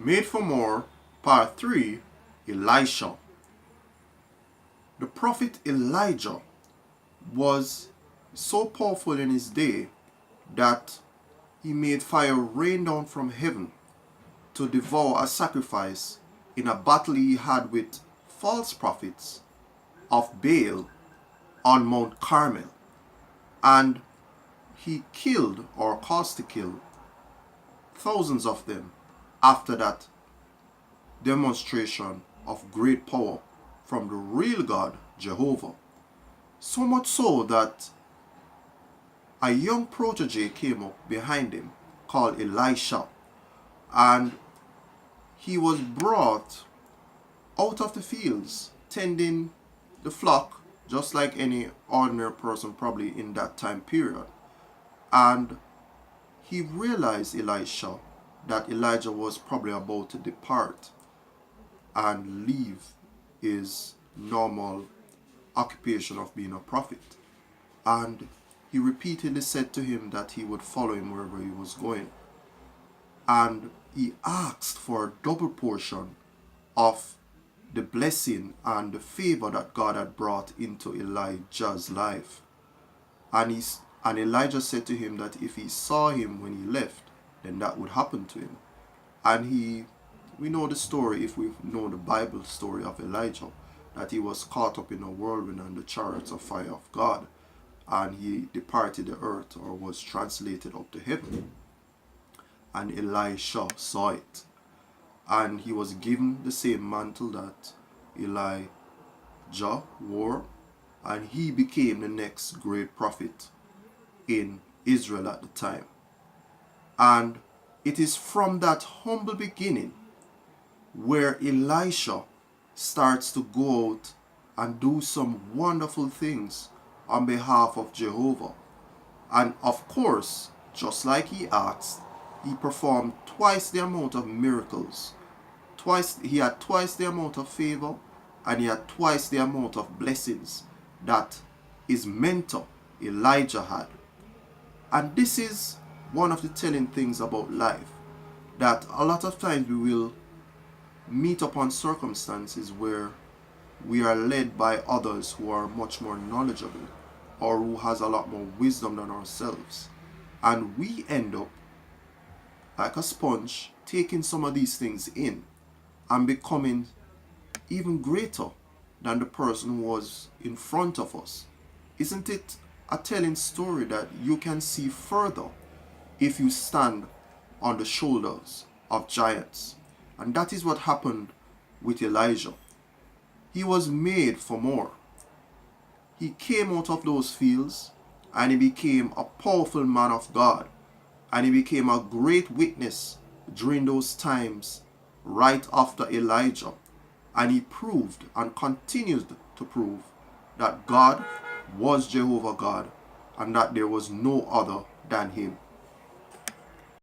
Made for More, Part 3, Elisha. The prophet Elijah was so powerful in his day that he made fire rain down from heaven to devour a sacrifice in a battle he had with false prophets of Baal on Mount Carmel. And he killed, or caused to kill, thousands of them after that demonstration of great power from the real God, Jehovah. So much so that a young protege came up behind him called Elisha, and he was brought out of the fields tending the flock just like any ordinary person probably in that time period. And he realized, Elisha, that Elijah was probably about to depart and leave his normal occupation of being a prophet. And he repeatedly said to him that he would follow him wherever he was going. And he asked for a double portion of the blessing and the favor that God had brought into Elijah's life. And Elijah said to him that if he saw him when he left, then that would happen to him. And we know the story, if we know the Bible story of Elijah, that he was caught up in a whirlwind and the chariots of fire of God, and he departed the earth, or was translated up to heaven. And Elisha saw it, and he was given the same mantle that Elijah wore, and he became the next great prophet in Israel at the time. And it is from that humble beginning where Elisha starts to go out and do some wonderful things on behalf of Jehovah. And of course, just like he asked, he performed twice the amount of miracles. He had twice the amount of favor, and he had twice the amount of blessings that his mentor Elijah had. And this is one of the telling things about life, that a lot of times we will meet upon circumstances where we are led by others who are much more knowledgeable or who has a lot more wisdom than ourselves, and we end up like a sponge taking some of these things in and becoming even greater than the person who was in front of us. Isn't it a telling story that you can see further if you stand on the shoulders of giants? And that is what happened with Elijah. He was made for more. He came out of those fields and he became a powerful man of God. And he became a great witness during those times right after Elijah. And he proved and continued to prove that God was Jehovah God and that there was no other than him.